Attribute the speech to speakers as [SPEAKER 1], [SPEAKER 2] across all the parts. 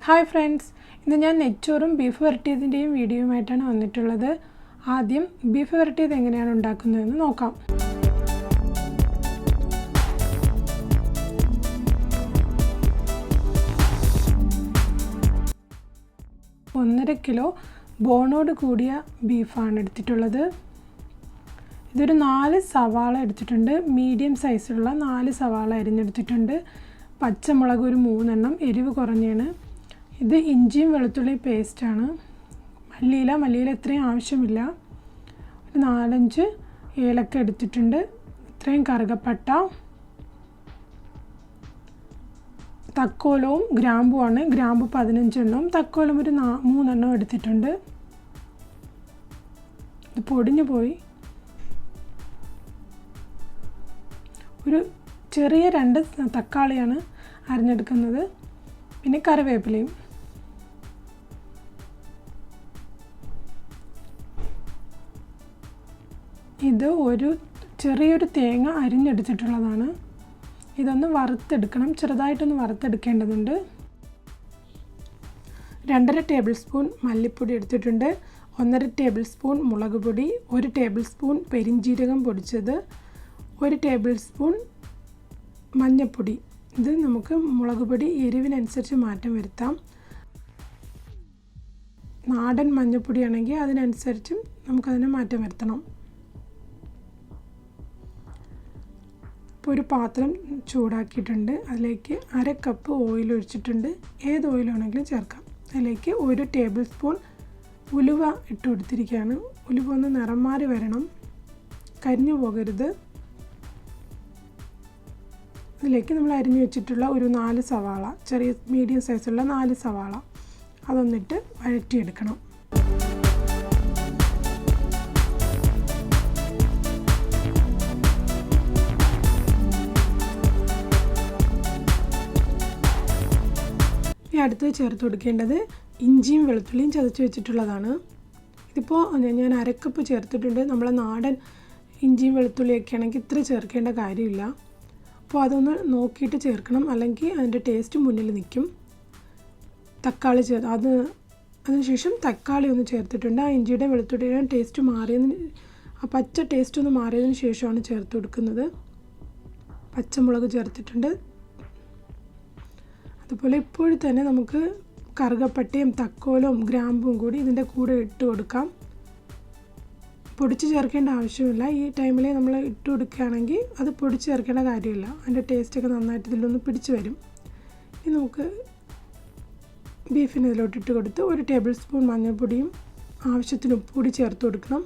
[SPEAKER 1] Hi friends, ഇന്ന് ഞാൻ നെയ്ച്ചോറും ബീഫ് വരട്ടിയതിൻ്റെയും വീഡിയോയുമായിട്ടാണ് വന്നിട്ടുള്ളത്. ആദ്യം ബീഫ് വരട്ടിയത് എങ്ങനെയാണ് ഉണ്ടാക്കുന്നതെന്ന് നോക്കാം. 1.5 കിലോ ബോണോട് കൂടിയ ബീഫാണ് എടുത്തിട്ടുള്ളത്. ഇതൊരു 4 സവാള എടുത്തിട്ടുണ്ട്. മീഡിയം സൈസിലുള്ള 4 സവാള അരിഞ്ഞെടുത്തിട്ടുണ്ട്. പച്ചമുളക് ഒരു 3 എണ്ണം, എരിവ് കുറഞ്ഞാണ്. ഇത് ഇഞ്ചിയും വെളുത്തുള്ളിയും പേസ്റ്റാണ്. മല്ലിയില ഇത്രയും ആവശ്യമില്ല. ഒരു 4-5 ഏലക്ക എടുത്തിട്ടുണ്ട്. ഇത്രയും കറുകപ്പട്ട, തക്കോലവും ഗ്രാമ്പുമാണ്. ഗ്രാമ്പു 15 എണ്ണം, തക്കോലം ഒരു 3 എണ്ണം എടുത്തിട്ടുണ്ട്. ഇത് പൊടിഞ്ഞു പോയി. ഒരു ചെറിയ 2 തക്കാളിയാണ് അരിഞ്ഞെടുക്കുന്നത്. പിന്നെ കറിവേപ്പിലയും. ഇത് ഒരു ചെറിയൊരു തേങ്ങ അരിഞ്ഞെടുത്തിട്ടുള്ളതാണ്. ഇതൊന്ന് വറുത്തെടുക്കണം, ചെറുതായിട്ടൊന്ന് വറുത്തെടുക്കേണ്ടതുണ്ട്. 2.5 ടേബിൾ സ്പൂൺ മല്ലിപ്പൊടി എടുത്തിട്ടുണ്ട്. 1.5 ടേബിൾ സ്പൂൺ മുളക് പൊടി, 1 ടേബിൾ സ്പൂൺ പെരിഞ്ജീരകം പൊടിച്ചത്, 1 ടേബിൾ സ്പൂൺ മഞ്ഞൾപ്പൊടി. ഇത് നമുക്ക് മുളക് പൊടി എരിവിനനുസരിച്ച് മാറ്റം വരുത്താം. നാടൻ മഞ്ഞൾപ്പൊടിയാണെങ്കിൽ അതിനനുസരിച്ചും നമുക്കതിന് മാറ്റം വരുത്തണം. ഇപ്പോൾ ഒരു പാത്രം ചൂടാക്കിയിട്ടുണ്ട്. അതിലേക്ക് 1/2 കപ്പ് ഓയിൽ ഒഴിച്ചിട്ടുണ്ട്. ഏത് ഓയിലാണെങ്കിലും ചേർക്കാം. അതിലേക്ക് 1 ടേബിൾ സ്പൂൺ ഉലുവ ഇട്ട് കൊടുത്തിരിക്കുകയാണ്. ഉലുവ ഒന്ന് നിറം മാറി വരണം, കരിഞ്ഞു പോകരുത്. അതിലേക്ക് നമ്മൾ അരിഞ്ഞു വെച്ചിട്ടുള്ള ഒരു 4 സവാള, ചെറിയ മീഡിയം സൈസുള്ള 4 സവാള, അതൊന്നിട്ട് വഴറ്റിയെടുക്കണം. അടുത്ത് ചേർത്ത് കൊടുക്കേണ്ടത് ഇഞ്ചിയും വെളുത്തുള്ളിയും ചതച്ച് വെച്ചിട്ടുള്ളതാണ്. ഇതിപ്പോൾ ഞാൻ 1/2 കപ്പ് ചേർത്തിട്ടുണ്ട്. നമ്മളെ നാടൻ ഇഞ്ചിയും വെളുത്തുള്ളിയൊക്കെ ആണെങ്കിൽ ഇത്ര ചേർക്കേണ്ട കാര്യമില്ല. അപ്പോൾ അതൊന്ന് നോക്കിയിട്ട് ചേർക്കണം, അല്ലെങ്കിൽ അതിൻ്റെ ടേസ്റ്റ് മുന്നിൽ നിൽക്കും. തക്കാളി അതിനുശേഷം തക്കാളി ഒന്ന് ചേർത്തിട്ടുണ്ട്. ആ ഇഞ്ചിയുടെയും വെളുത്തുള്ളിയുടെയും ടേസ്റ്റ് മാറിയതിന്, ആ പച്ച ടേസ്റ്റ് ഒന്ന് മാറിയതിന് ശേഷമാണ് ചേർത്ത് കൊടുക്കുന്നത്. പച്ചമുളക് ചേർത്തിട്ടുണ്ട്. അതുപോലെ ഇപ്പോഴും തന്നെ നമുക്ക് കറുകപ്പട്ടയും തക്കോലവും ഗ്രാമ്പും കൂടി ഇതിൻ്റെ കൂടെ ഇട്ട് കൊടുക്കാം. പൊടിച്ച് ചേർക്കേണ്ട ആവശ്യമില്ല. ഈ ടൈമിൽ നമ്മൾ ഇട്ട് കൊടുക്കുകയാണെങ്കിൽ അത് പൊടിച്ച് ചേർക്കേണ്ട കാര്യമില്ല. അതിൻ്റെ ടേസ്റ്റൊക്കെ നന്നായിട്ട് ഇതിലൊന്ന് പിടിച്ച് വരും. ഇനി നമുക്ക് ബീഫിന് ഇതിലോട്ട് ഇട്ട് കൊടുത്ത് 1 ടേബിൾ സ്പൂൺ മഞ്ഞൾപ്പൊടിയും ആവശ്യത്തിന് ഉപ്പ് കൂടി ചേർത്ത് കൊടുക്കണം.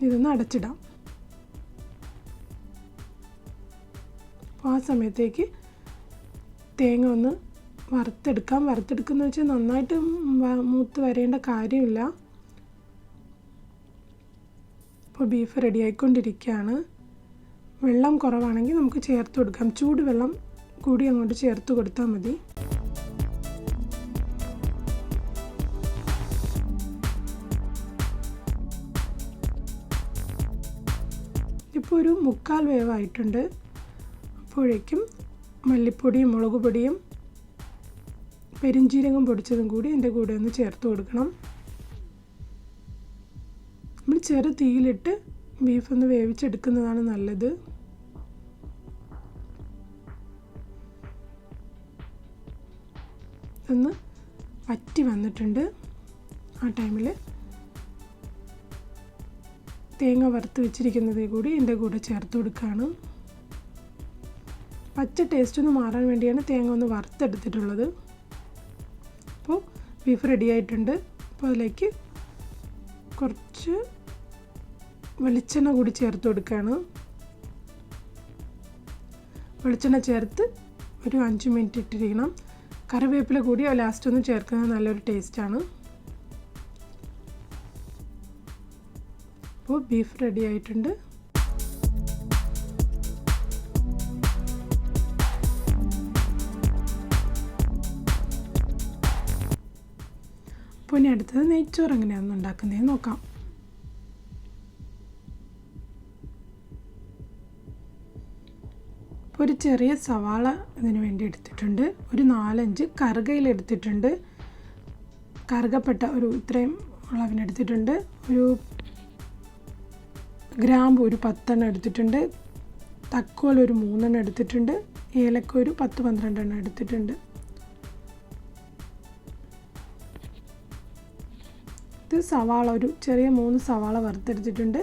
[SPEAKER 1] ഇതൊന്ന് അടച്ചിടാം. അപ്പോൾ ആ സമയത്തേക്ക് തേങ്ങ ഒന്ന് വറുത്തെടുക്കാം. വറുത്തെടുക്കുന്ന വെച്ചാൽ നന്നായിട്ട് മൂത്ത് വരേണ്ട കാര്യമില്ല. ഇപ്പോൾ ബീഫ് റെഡി ആയിക്കൊണ്ടിരിക്കുകയാണ്. വെള്ളം കുറവാണെങ്കിൽ നമുക്ക് ചേർത്ത് കൊടുക്കാം. ചൂടുവെള്ളം കൂടി അങ്ങോട്ട് ചേർത്ത് കൊടുത്താൽ മതി. ഇപ്പോൾ ഒരു 3/4 വേവായിട്ടുണ്ട്. അപ്പോഴേക്കും മല്ലിപ്പൊടിയും മുളക് പൊടിയും പെരിഞ്ജീരകം പൊടിച്ചതും കൂടി എൻ്റെ കൂടെ ഒന്ന് ചേർത്ത് കൊടുക്കണം. നമ്മൾ ചെറു തീയിലിട്ട് ബീഫ് ഒന്ന് വേവിച്ചെടുക്കുന്നതാണ് നല്ലത്. ഒന്ന് വറ്റി വന്നിട്ടുണ്ട്. ആ ടൈമിൽ തേങ്ങ വറുത്ത് വെച്ചിരിക്കുന്നത് കൂടി എൻ്റെ കൂടെ ചേർത്ത് കൊടുക്കുകയാണ്. പച്ച ടേസ്റ്റ് ഒന്ന് മാറാൻ വേണ്ടിയാണ് തേങ്ങ ഒന്ന് വറുത്തെടുത്തിട്ടുള്ളത്. അപ്പോൾ ബീഫ് റെഡി ആയിട്ടുണ്ട്. അപ്പോൾ അതിലേക്ക് കുറച്ച് വെളിച്ചെണ്ണ കൂടി ചേർത്ത് കൊടുക്കുകയാണ്. വെളിച്ചെണ്ണ ചേർത്ത് ഒരു 5 മിനിറ്റ് ഇട്ടിരിക്കണം. കറിവേപ്പില കൂടി ലാസ്റ്റ് ഒന്ന് ചേർക്കുന്നത് നല്ലൊരു ടേസ്റ്റാണ്. അപ്പോൾ ബീഫ് റെഡി ആയിട്ടുണ്ട്. അപ്പോൾ ഇനി അടുത്തത് നെയ്ച്ചോറ് എങ്ങനെയാണെന്ന് ഉണ്ടാക്കുന്നതെന്ന് നോക്കാം.
[SPEAKER 2] ഒരു
[SPEAKER 1] ചെറിയ സവാള ഇതിന് വേണ്ടി എടുത്തിട്ടുണ്ട്. ഒരു 4-5 കറുകയില എടുത്തിട്ടുണ്ട്. കറുകപ്പെട്ട ഒരു ഇത്രയും അളവിനെടുത്തിട്ടുണ്ട്. ഒരു ഗ്രാമ്പു ഒരു 10 എടുത്തിട്ടുണ്ട്. തക്കോല ഒരു 3 എടുത്തിട്ടുണ്ട്. ഏലക്ക ഒരു 10-12 എടുത്തിട്ടുണ്ട്. ഇത് സവാള ഒരു ചെറിയ 3 സവാള വറുത്തെടുത്തിട്ടുണ്ട്.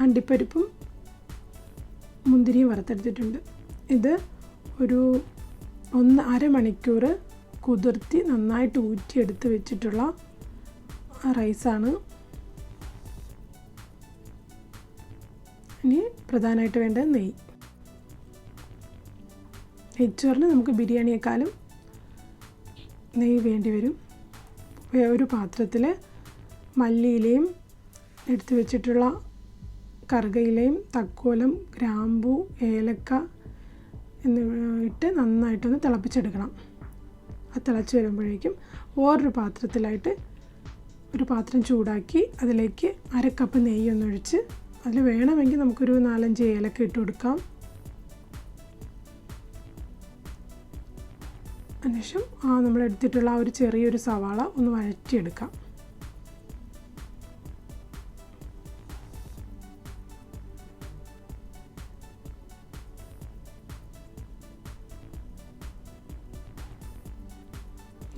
[SPEAKER 1] അണ്ടിപ്പരിപ്പും മുന്തിരിയും വറുത്തെടുത്തിട്ടുണ്ട്. ഇത് ഒരു 1.5 മണിക്കൂർ കുതിർത്തി നന്നായിട്ട് ഊറ്റിയെടുത്ത് വെച്ചിട്ടുള്ള റൈസാണ്. ഇനി പ്രധാനമായിട്ട് വേണ്ടത് നെയ്യ്. നെയ്ച്ചോറിന് നമുക്ക് ബിരിയാണിയേക്കാളും നെയ്യ് വേണ്ടി വരും. ഒരു പാത്രത്തിൽ മല്ലിയിലയും എടുത്ത് വെച്ചിട്ടുള്ള കറുകയിലയും തക്കോലം ഗ്രാമ്പു ഏലക്ക എന്നിവ ഇട്ട് നന്നായിട്ടൊന്ന് തിളപ്പിച്ചെടുക്കണം. അത് തിളച്ച് വരുമ്പോഴേക്കും വേറൊരു പാത്രത്തിലായിട്ട് ഒരു പാത്രം ചൂടാക്കി അതിലേക്ക് 1/2 കപ്പ് നെയ്യൊന്നൊഴിച്ച് അതിൽ വേണമെങ്കിൽ നമുക്കൊരു 4-5 ഏലക്ക ഇട്ട് കൊടുക്കാം. അതിനുശേഷം നമ്മൾ എടുത്തിട്ടുള്ള ഒരു ചെറിയൊരു സവാള ഒന്ന് വഴറ്റിയെടുക്കാം.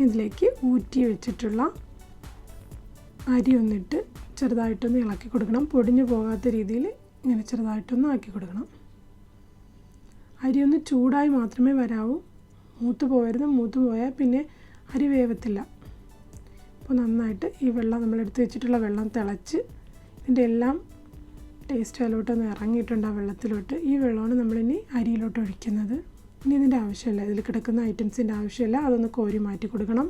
[SPEAKER 1] ഇതിലേക്ക് ഊറ്റി വെച്ചിട്ടുള്ള അരി ഒന്നിട്ട് ചെറുതായിട്ടൊന്ന് ഇളക്കി കൊടുക്കണം. പൊടിഞ്ഞു പോകാത്ത രീതിയിൽ ഇങ്ങനെ ചെറുതായിട്ടൊന്ന് ആക്കി കൊടുക്കണം. അരി ഒന്ന് ചൂടായി മാത്രമേ വരാവൂ. മൂത്ത് പോകരുത്. മൂത്ത് പോയാൽ പിന്നെ അരി വേവത്തില്ല. അപ്പോൾ നന്നായിട്ട് ഈ വെള്ളം നമ്മളെടുത്ത് വെച്ചിട്ടുള്ള വെള്ളം തിളച്ച് ഇതിൻ്റെ എല്ലാം ടേസ്റ്റ് അതിലോട്ടൊന്ന് ഇറങ്ങിയിട്ടുണ്ട്. ആ വെള്ളത്തിലോട്ട് ഈ വെള്ളമാണ് നമ്മളിനി അരിയിലോട്ട് ഒഴിക്കുന്നത്. ഇനി ഇതിൻ്റെ ആവശ്യമില്ല, ഇതിൽ കിടക്കുന്ന ഐറ്റംസിൻ്റെ ആവശ്യമില്ല. അതൊന്ന് കോരി മാറ്റി കൊടുക്കണം.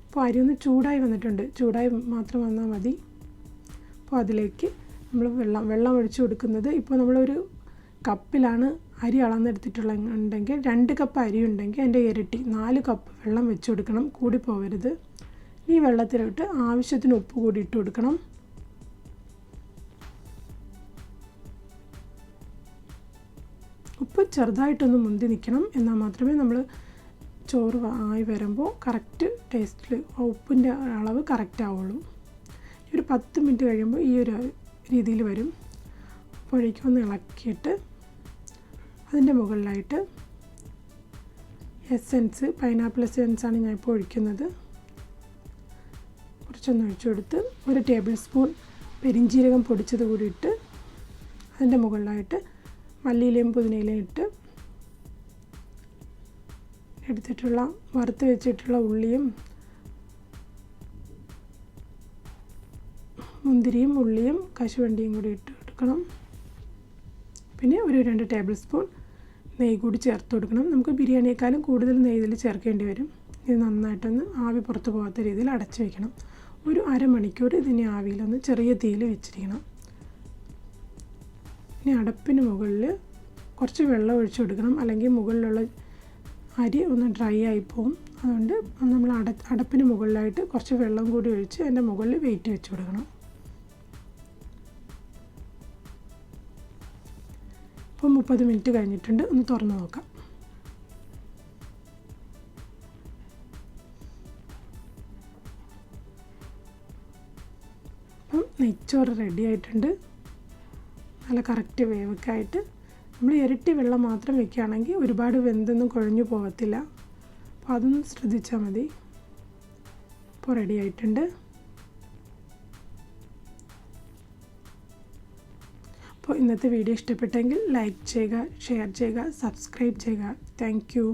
[SPEAKER 1] അപ്പോൾ അരി ഒന്ന് ചൂടായി വന്നിട്ടുണ്ട്. ചൂടായി മാത്രം വന്നാൽ മതി. അപ്പോൾ അതിലേക്ക് നമ്മൾ വെള്ളം ഒഴിച്ച് കൊടുക്കുന്നത് ഇപ്പോൾ നമ്മളൊരു കപ്പിലാണ് അരി അളന്നെടുത്തിട്ടുണ്ടെങ്കിൽ 2 കപ്പ് അരി ഉണ്ടെങ്കിൽ അതിൻ്റെ ഇരട്ടി 4 കപ്പ് വെള്ളം വെച്ച് കൊടുക്കണം. കൂടി പോകരുത്. ഈ വെള്ളത്തിലോട്ട് ആവശ്യത്തിന് ഉപ്പ് കൂടി ഇട്ട് കൊടുക്കണം. ഉപ്പ് ചെറുതായിട്ടൊന്ന് മുന്തി നിൽക്കണം. എന്നാൽ മാത്രമേ നമ്മൾ ചോറ് ആയി വരുമ്പോൾ കറക്റ്റ് ടേസ്റ്റിൽ ഉപ്പിൻ്റെ അളവ് കറക്റ്റ് ആവുള്ളൂ. ഒരു 10 മിനിറ്റ് കഴിയുമ്പോൾ ഈ ഒരു രീതിയിൽ വരും. അപ്പോഴേക്കും ഒന്ന് ഇളക്കിയിട്ട് അതിൻ്റെ മുകളിലായിട്ട് എസെൻസ് പൈനാപ്പിൾ എസെൻസാണ് ഞാൻ ഇപ്പോൾ ഒഴിക്കുന്നത്. കുറച്ചൊന്ന് ഒഴിച്ചു കൊടുത്ത് 1 ടേബിൾ സ്പൂൺ പെരിഞ്ജീരകം പൊടിച്ചത് കൂടി ഇട്ട് അതിൻ്റെ മുകളിലായിട്ട് മല്ലിയിലയും പുതിനയിലയും ഇട്ട് എടുത്തിട്ടുള്ള വറുത്ത് വെച്ചിട്ടുള്ള ഉള്ളിയും മുന്തിരിയും ഉള്ളിയും കശുവണ്ടിയും കൂടി ഇട്ട് കൊടുക്കണം. പിന്നെ ഒരു 2 ടേബിൾ സ്പൂൺ നെയ്യ് കൂടി ചേർത്ത് കൊടുക്കണം. നമുക്ക് ബിരിയാണിയേക്കാളും കൂടുതൽ നെയ്യ് ഇതിൽ ചേർക്കേണ്ടി വരും. ഇത് നന്നായിട്ടൊന്ന് ആവി പുറത്ത് പോകാത്ത രീതിയിൽ അടച്ചു വയ്ക്കണം. ഒരു 1/2 മണിക്കൂർ ഇതിനെ ആവിയിലൊന്ന് ചെറിയ തീയിൽ വെച്ചിരിക്കണം. ഇനി അടപ്പിന് മുകളിൽ കുറച്ച് വെള്ളം ഒഴിച്ചു കൊടുക്കണം. അല്ലെങ്കിൽ മുകളിലുള്ള അരി ഒന്ന് ഡ്രൈ ആയി പോകും. അതുകൊണ്ട് നമ്മൾ അടപ്പിന് മുകളിലായിട്ട് കുറച്ച് വെള്ളം കൂടി ഒഴിച്ച് അതിൻ്റെ മുകളിൽ വെയിറ്റ് വെച്ച് കൊടുക്കണം. ഇപ്പോൾ 30 മിനിറ്റ് കഴിഞ്ഞിട്ടുണ്ട്. ഒന്ന് തുറന്ന് നോക്കാം. അപ്പം നെയ്ച്ചോറ് റെഡി ആയിട്ടുണ്ട്. നല്ല കറക്റ്റ് വേവൊക്കെ ആയിട്ട്. നമ്മൾ ഇരട്ടി വെള്ളം മാത്രം വെക്കുകയാണെങ്കിൽ ഒരുപാട് വെന്തൊന്നും കുഴഞ്ഞു പോകത്തില്ല. അപ്പോൾ അതൊന്ന് ശ്രദ്ധിച്ചാൽ മതി. ഇപ്പോൾ റെഡി ആയിട്ടുണ്ട്. അപ്പോൾ ഇന്നത്തെ വീഡിയോ ഇഷ്ടപ്പെട്ടെങ്കിൽ ലൈക്ക് ചെയ്യുക, ഷെയർ ചെയ്യുക, സബ്സ്ക്രൈബ് ചെയ്യുക. Thank you.